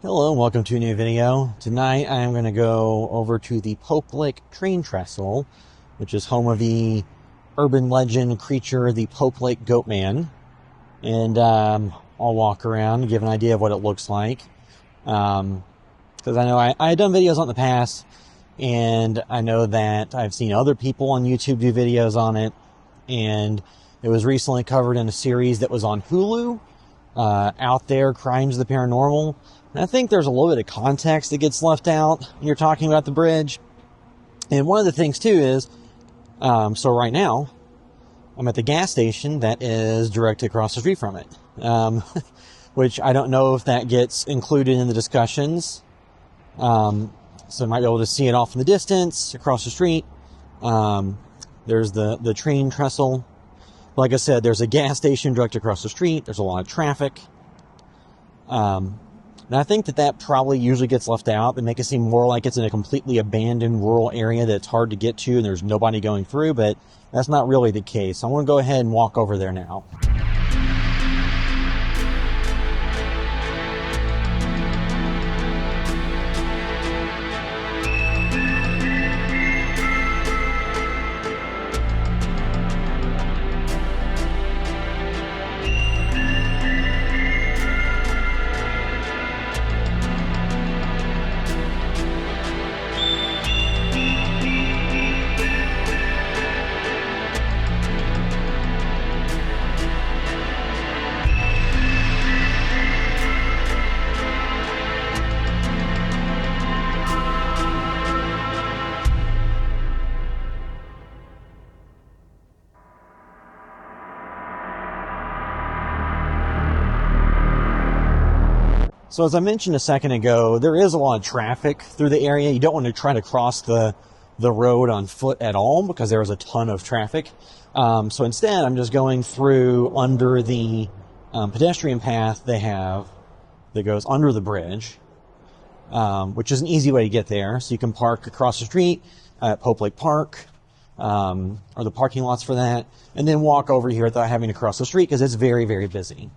Hello and welcome to a new video. Tonight I am going to go over to the Pope Lick Train Trestle, which is home of the urban legend creature, the Pope Lick Goatman. And I'll walk around and give an idea of what it looks like. Because I know I had done videos on it in the past, and I know that I've seen other people on YouTube do videos on it. And it was recently covered in a series that was on Hulu, Out There, Crimes of the Paranormal. And I think there's a little bit of context that gets left out when you're talking about the bridge. And one of the things, too, is, so right now, I'm at the gas station that is directly across the street from it. Which I don't know if that gets included in the discussions. So I might be able to see it off in the distance, across the street. There's the train trestle. Like I said, there's a gas station directly across the street. There's a lot of traffic. And I think that probably usually gets left out and make it seem more like it's in a completely abandoned rural area that's hard to get to and there's nobody going through, but that's not really the case. I'm going to go ahead and walk over there now. So as I mentioned a second ago, there is a lot of traffic through the area. You don't want to try to cross the road on foot at all because there is a ton of traffic. So instead, I'm just going through under the pedestrian path they have that goes under the bridge, which is an easy way to get there. So you can park across the street at Pope Lick Park, or the parking lots for that, and then walk over here without having to cross the street because it's very, very busy.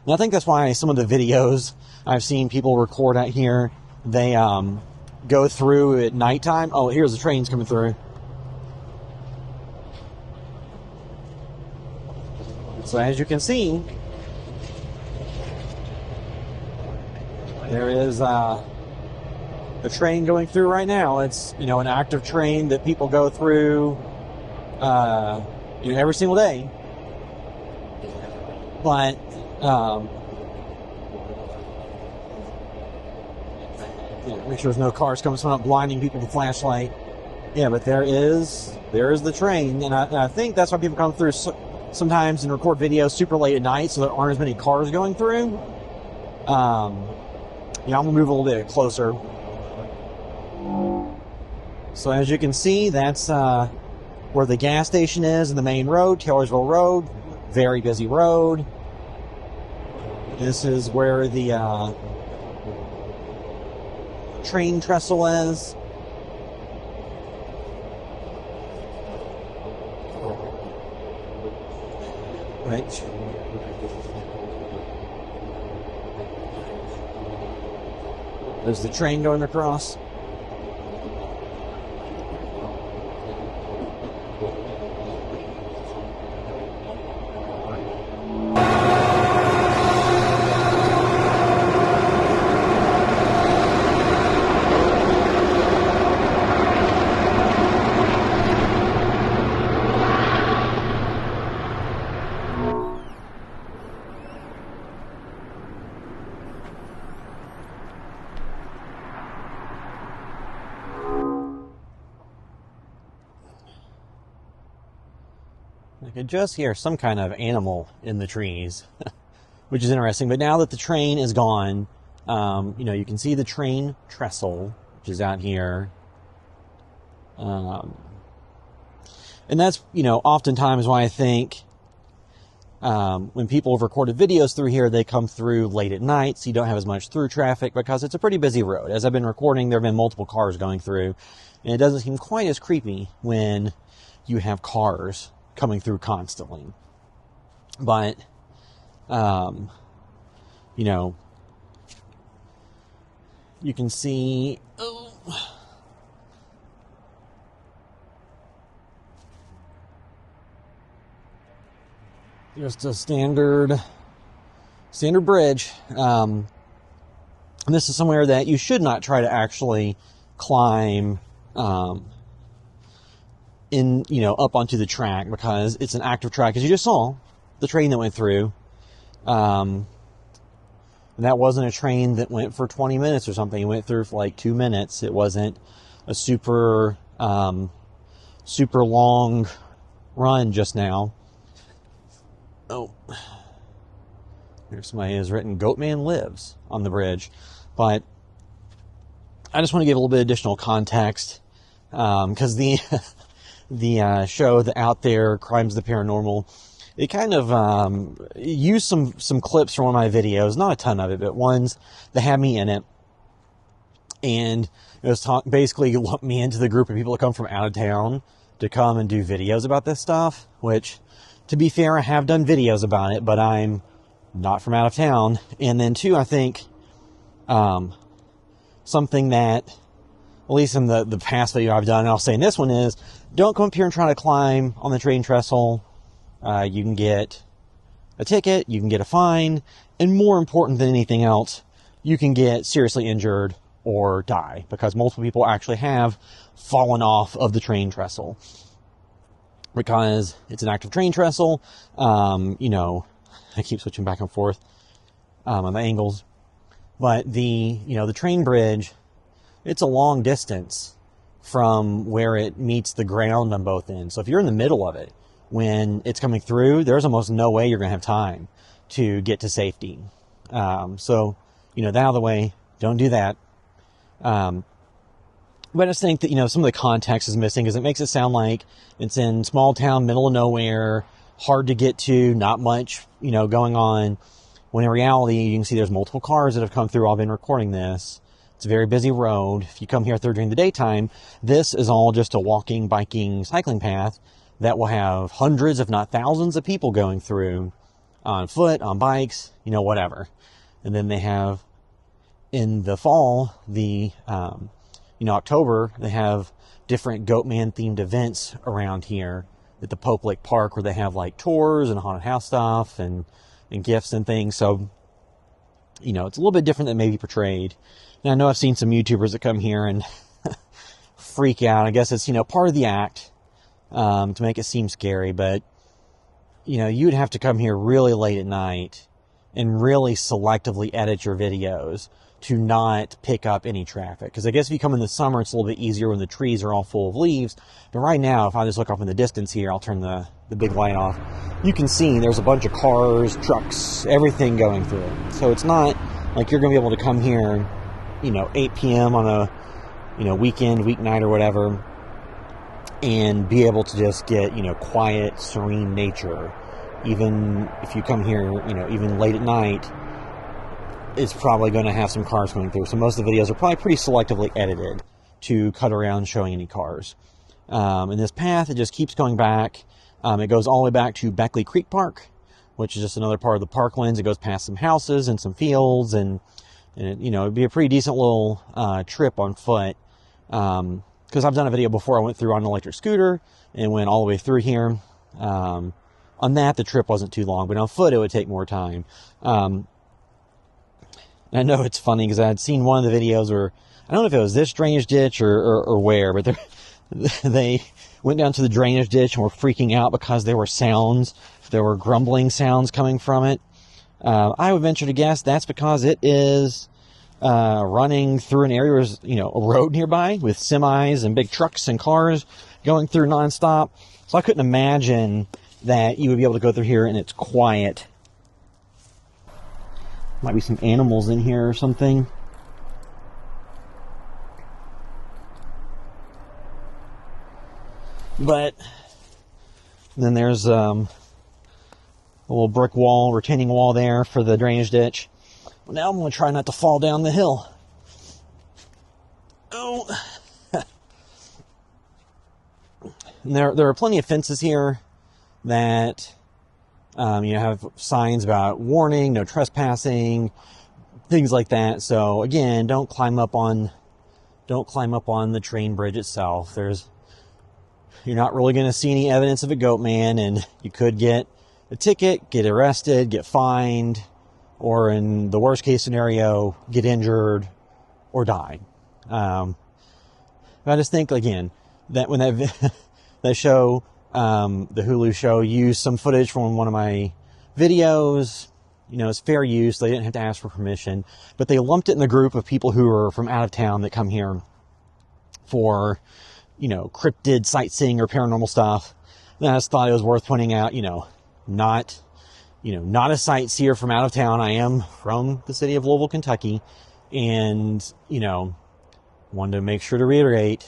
And I think that's why some of the videos I've seen people record out here, they go through at nighttime. Oh, here's the trains coming through. So as you can see, there is a train going through right now. It's, an active train that people go through, every single day. But, make sure there's no cars coming up blinding people with a flashlight. Yeah, but there is the train, and I think that's why people come through sometimes and record videos super late at night, so there aren't as many cars going through. I'm gonna move a little bit closer. So as you can see, that's where the gas station is in the main road, Taylorsville Road. Very busy road. This is where the train trestle is. Right. There's the train going across. I could just hear some kind of animal in the trees, which is interesting. But now that the train is gone, you can see the train trestle, which is out here. And that's, oftentimes why I think when people have recorded videos through here, they come through late at night, so you don't have as much through traffic because it's a pretty busy road. As I've been recording, there have been multiple cars going through, and it doesn't seem quite as creepy when you have cars coming through constantly. But, you can see, just a standard bridge. And this is somewhere that you should not try to actually climb up onto the track, because it's an active track, as you just saw the train that went through. And that wasn't a train that went for 20 minutes or something. It went through for like 2 minutes. It wasn't a super long run just now. Oh, there's somebody has written "Goatman lives" on the bridge. But I just want to give a little bit of additional context, because the show, the Out There Crimes of the Paranormal, it kind of used some clips from one of my videos, not a ton of it, but ones that had me in it. And it was basically lumped me into the group of people that come from out of town to come and do videos about this stuff, which, to be fair, I have done videos about it, but I'm not from out of town. And then two, I think something that, at least in the past video I've done, and I'll say in this one, is don't come up here and try to climb on the train trestle. You can get a ticket, you can get a fine, and more important than anything else, you can get seriously injured or die, because multiple people actually have fallen off of the train trestle, because it's an active train trestle. I keep switching back and forth on the angles, but the train bridge, it's a long distance from where it meets the ground on both ends. So if you're in the middle of it when it's coming through, there's almost no way you're going to have time to get to safety. So that out of the way, don't do that. But I just think that, some of the context is missing, because it makes it sound like it's in small town, middle of nowhere, hard to get to, not much, going on. When in reality, you can see there's multiple cars that have come through. I've been recording this. It's a very busy road. If you come here during the daytime, this is all just a walking, biking, cycling path that will have hundreds, if not thousands, of people going through on foot, on bikes, whatever. And then they have, in the fall, October, they have different Goatman themed events around here at the Pope Lick Park, where they have like tours and haunted house stuff and gifts and things. So, it's a little bit different than maybe portrayed. And I know I've seen some YouTubers that come here and freak out. I guess it's, part of the act, to make it seem scary. But, you would have to come here really late at night and really selectively edit your videos to not pick up any traffic. Because I guess if you come in the summer, it's a little bit easier when the trees are all full of leaves. But right now, if I just look up in the distance here, I'll turn the big light off. You can see there's a bunch of cars, trucks, everything going through it. So it's not like you're going to be able to come here, 8 p.m. on a, weekend, weeknight or whatever, and be able to just get, quiet, serene nature. Even if you come here, even late at night, it's probably going to have some cars going through. So most of the videos are probably pretty selectively edited to cut around showing any cars. And this path, it just keeps going back. It goes all the way back to Beckley Creek Park, which is just another part of the parklands. It goes past some houses and some fields, and it'd be a pretty decent little trip on foot. Because I've done a video before. I went through on an electric scooter and went all the way through here. On that, the trip wasn't too long, but on foot, it would take more time. And I know it's funny because I had seen one of the videos where, I don't know if it was this drainage ditch or where, but they went down to the drainage ditch and were freaking out because there were sounds. There were grumbling sounds coming from it. I would venture to guess that's because it is running through an area where there's, a road nearby with semis and big trucks and cars going through nonstop. So I couldn't imagine that you would be able to go through here and it's quiet. Might be some animals in here or something. But then there's a little brick wall, retaining wall there for the drainage ditch. Well, now I'm going to try not to fall down the hill. Oh. And there are plenty of fences here that have signs about warning, no trespassing, things like that. So again, don't climb up on the train bridge itself. You're not really going to see any evidence of a goat man, and you could get a ticket, get arrested, get fined, or in the worst case scenario, get injured or die. I just think, again, that when that show, the Hulu show, used some footage from one of my videos, it's fair use. They didn't have to ask for permission, but they lumped it in the group of people who are from out of town that come here for, cryptid sightseeing or paranormal stuff. And I just thought it was worth pointing out, not a sightseer from out of town. I am from the city of Louisville, Kentucky, and, wanted to make sure to reiterate,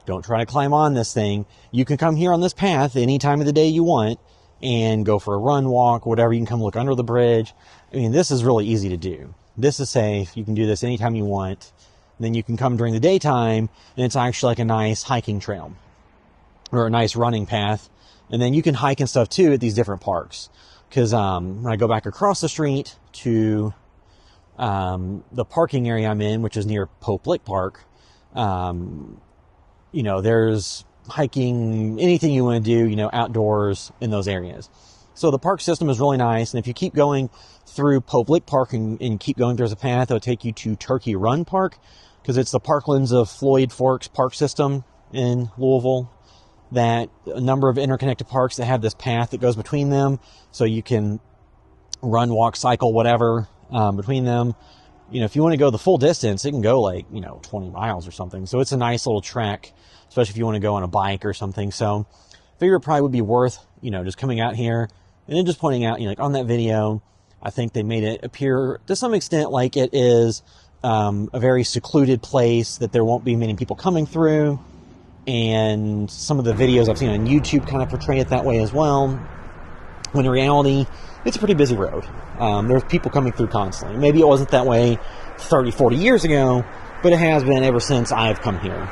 don't try to climb on this thing. You can come here on this path any time of the day you want and go for a run, walk, whatever. You can come look under the bridge. I mean, this is really easy to do. This is safe. You can do this anytime you want. And then you can come during the daytime, and it's actually like a nice hiking trail or a nice running path. And then you can hike and stuff too at these different parks. Because when I go back across the street to the parking area I'm in, which is near Pope Lick Park, there's hiking, anything you want to do, outdoors in those areas. So the park system is really nice. And if you keep going through Pope Lick Park and keep going, there's a path that will take you to Turkey Run Park, because it's the Parklands of Floyd Forks park system in Louisville. That a number of interconnected parks that have this path that goes between them, so you can run, walk, cycle, whatever, between them. If you want to go the full distance, it can go 20 miles or something. So it's a nice little trek, especially if you want to go on a bike or something. So I figure it probably would be worth, just coming out here and then just pointing out, on that video, I think they made it appear to some extent like it is a very secluded place that there won't be many people coming through. And some of the videos I've seen on YouTube kind of portray it that way as well. When in reality, it's a pretty busy road. There's people coming through constantly. Maybe it wasn't that way 30, 40 years ago, but it has been ever since I've come here.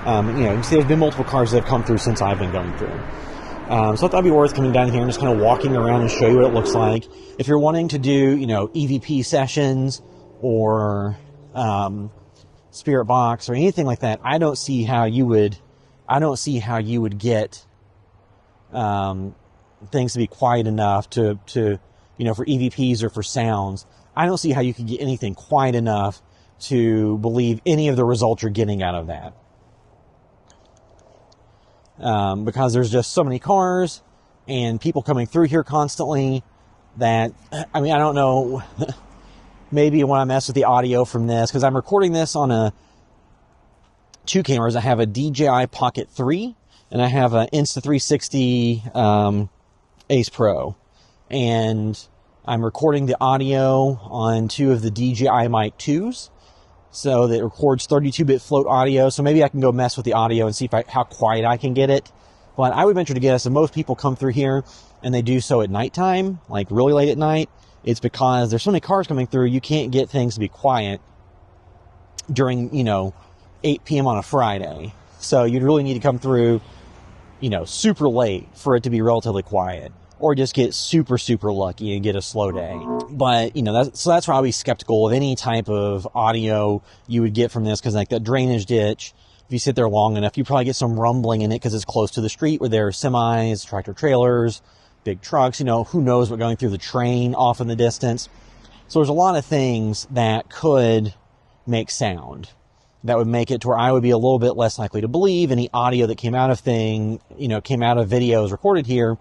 You see there's been multiple cars that have come through since I've been going through. So I thought it'd be worth coming down here and just kind of walking around and show you what it looks like. If you're wanting to do, EVP sessions or spirit box or anything like that, I don't see how you would get things to be quiet enough to for EVPs or for sounds. I don't see how you could get anything quiet enough to believe any of the results you're getting out of that. Because there's just so many cars and people coming through here constantly that, I don't know, maybe when I mess with the audio from this, because I'm recording this on two cameras. I have a DJI Pocket 3 and I have an Insta360 Ace Pro. And I'm recording the audio on two of the DJI Mic 2s. So that it records 32-bit float audio. So maybe I can go mess with the audio and see how quiet I can get it. But I would venture to guess that most people come through here and they do so at nighttime, like really late at night. It's because there's so many cars coming through, you can't get things to be quiet during, 8 p.m. on a Friday. So you'd really need to come through, super late for it to be relatively quiet. Or just get super, super lucky and get a slow day. But, that's why I'll be skeptical of any type of audio you would get from this, because like that drainage ditch, if you sit there long enough, you probably get some rumbling in it because it's close to the street where there are semis, tractor trailers, big trucks, who knows what going through the train off in the distance. So there's a lot of things that could make sound that would make it to where I would be a little bit less likely to believe any audio that came out of videos recorded here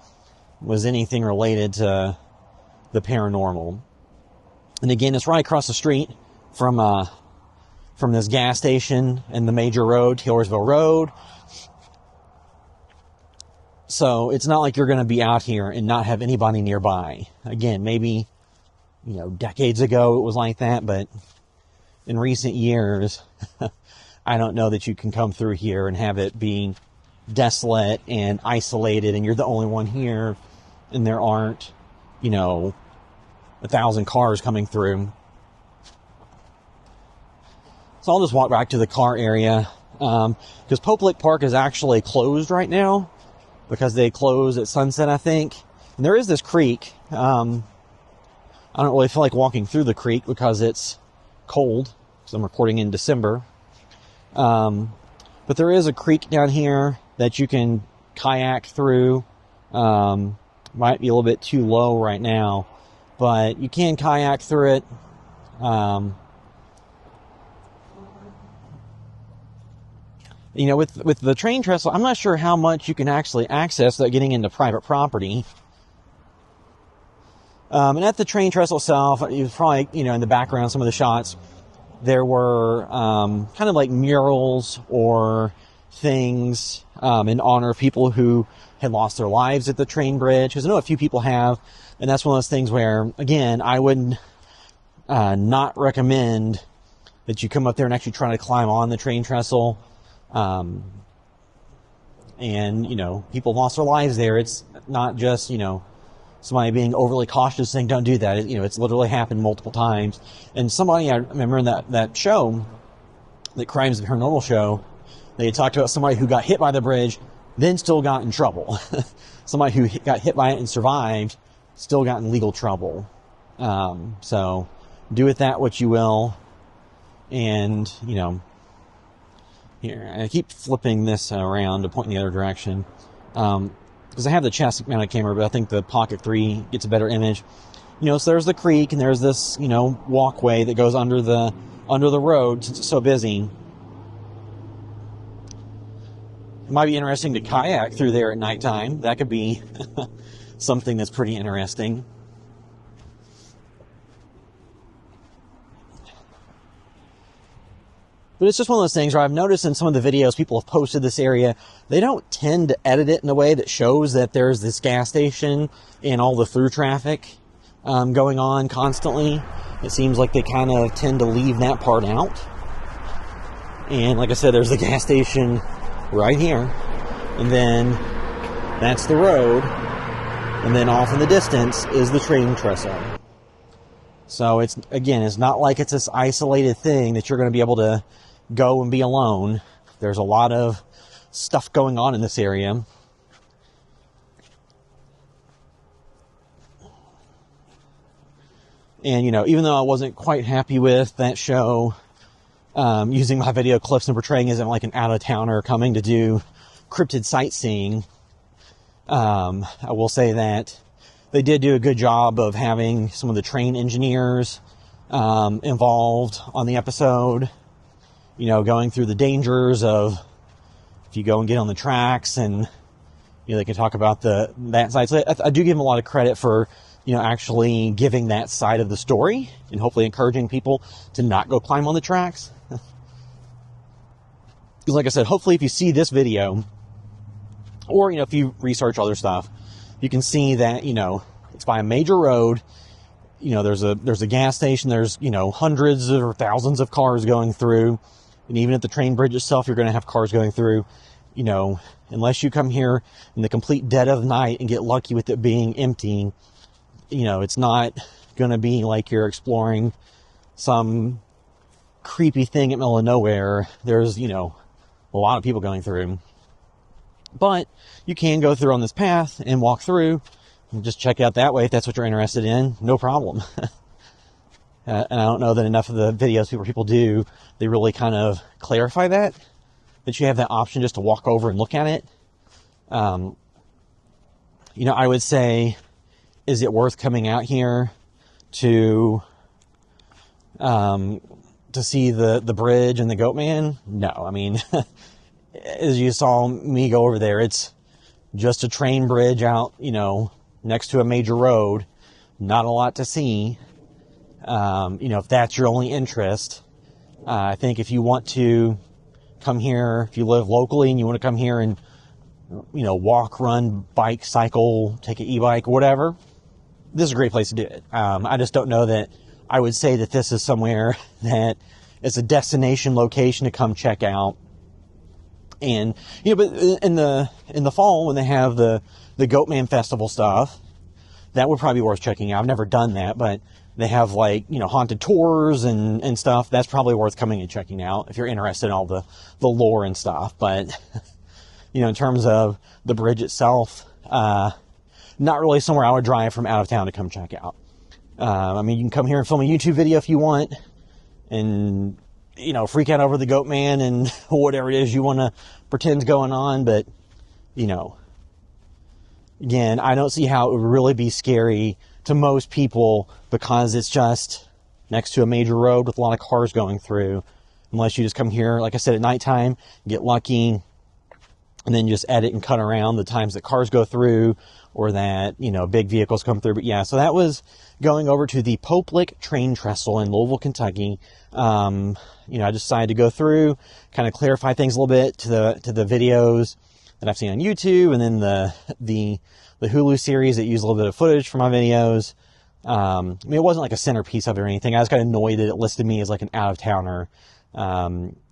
was anything related to the paranormal. And again, it's right across the street from this gas station and the major road, Taylorsville Road. So it's not like you're going to be out here and not have anybody nearby. Again, maybe, decades ago it was like that, but in recent years, I don't know that you can come through here and have it being desolate and isolated and you're the only one here and there aren't, 1,000 cars coming through. So I'll just walk back to the car area, because Pope Lick Park is actually closed right now because they close at sunset, I think. And there is this creek, I don't really feel like walking through the creek because it's cold, because I'm recording in December. But there is a creek down here that you can kayak through. Might be a little bit too low right now, but you can kayak through it. You know, with the train trestle, I'm not sure how much you can actually access without getting into private property. And at the train trestle itself, you probably, you know, in the background, some of the shots, there were kind of like murals or things in honor of people who had lost their lives at the train bridge. Because I know a few people have, and that's one of those things where, again, I would not recommend that you come up there and actually try to climb on the train trestle. And, you know, people lost their lives there. It's not just, you know, somebody being overly cautious saying don't do that. You know, it's literally happened multiple times. And somebody, I remember in that show, the Crimes of Paranormal show, they had talked about somebody who got hit by the bridge, then still got in trouble. Somebody who got hit by it and survived, still got in legal trouble. So do with that what you will. And, you know, here, I keep flipping this around to point in the other direction. Because I have the chest mounted camera, but I think the Pocket 3 gets a better image. You know, so there's the creek, and there's this, you know, walkway that goes under the road since it's so busy. It might be interesting to kayak through there at nighttime. That could be something that's pretty interesting. But it's just one of those things where I've noticed in some of the videos people have posted this area, they don't tend to edit it in a way that shows that there's this gas station and all the through traffic going on constantly. It seems like they kind of tend to leave that part out. And like I said, there's the gas station right here. And then that's the road. And then off in the distance is the train trestle. So it's, again, it's not like it's this isolated thing that you're going to be able to go and be alone. There's a lot of stuff going on in this area. And, you know, even though I wasn't quite happy with that show, using my video clips and portraying it as like an out-of-towner coming to do cryptid sightseeing, I will say that they did do a good job of having some of the train engineers involved on the episode. You know, going through the dangers of if you go and get on the tracks, and you know they can talk about that side. So I do give them a lot of credit for, you know, actually giving that side of the story and hopefully encouraging people to not go climb on the tracks. Because, like I said, hopefully if you see this video, or you know if you research other stuff, you can see that, you know, it's by a major road. You know, there's a gas station. There's, you know, hundreds or thousands of cars going through. And even at the train bridge itself, you're going to have cars going through. You know, unless you come here in the complete dead of night and get lucky with it being empty, you know, it's not going to be like you're exploring some creepy thing in the middle of nowhere. There's, you know, a lot of people going through. But you can go through on this path and walk through and just check it out that way if that's what you're interested in. No problem. And I don't know that enough of the videos people do, they really kind of clarify that you have that option just to walk over and look at it. You know, I would say, is it worth coming out here to see the bridge and the Goat Man? No. I mean, as you saw me go over there, it's just a train bridge out, you know, next to a major road. Not a lot to see. You know, if that's your only interest, I think if you want to come here, if you live locally and you want to come here and, you know, walk, run, bike, cycle, take an e-bike, whatever, this is a great place to do it. I just don't know that I would say that this is somewhere that is a destination location to come check out. And, you know, but in the fall when they have the Goatman Festival stuff, that would probably be worth checking out. I've never done that, but they have, like, you know, haunted tours and stuff. That's probably worth coming and checking out if you're interested in all the lore and stuff. But, you know, in terms of the bridge itself, not really somewhere I would drive from out of town to come check out. I mean, you can come here and film a YouTube video if you want and, you know, freak out over the goat man and whatever it is you want to pretend's going on. But, you know, again, I don't see how it would really be scary to most people because it's just next to a major road with a lot of cars going through. Unless you just come here, like I said, at nighttime, get lucky, and then just edit and cut around the times that cars go through or that, you know, big vehicles come through. But yeah, so that was going over to the Pope Lick Train Trestle in Louisville, Kentucky. You know, I decided to go through, kind of clarify things a little bit to the videos that I've seen on YouTube, and then the Hulu series that use a little bit of footage from my videos. I mean, it wasn't like a centerpiece of it or anything. I was kind of annoyed that it listed me as like an out-of-towner.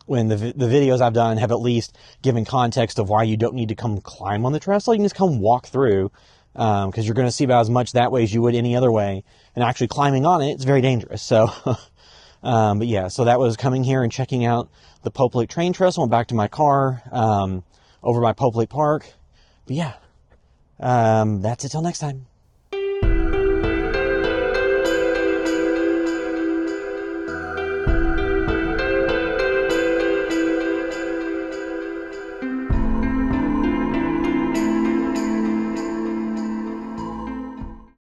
When the videos I've done have at least given context of why you don't need to come climb on the trestle. You can just come walk through, because you're going to see about as much that way as you would any other way. And actually climbing on it, it's very dangerous. So, but yeah, so that was coming here and checking out the Pope Lick Train Trestle and back to my car, over by Pope Lick Park. But yeah, that's it till next time.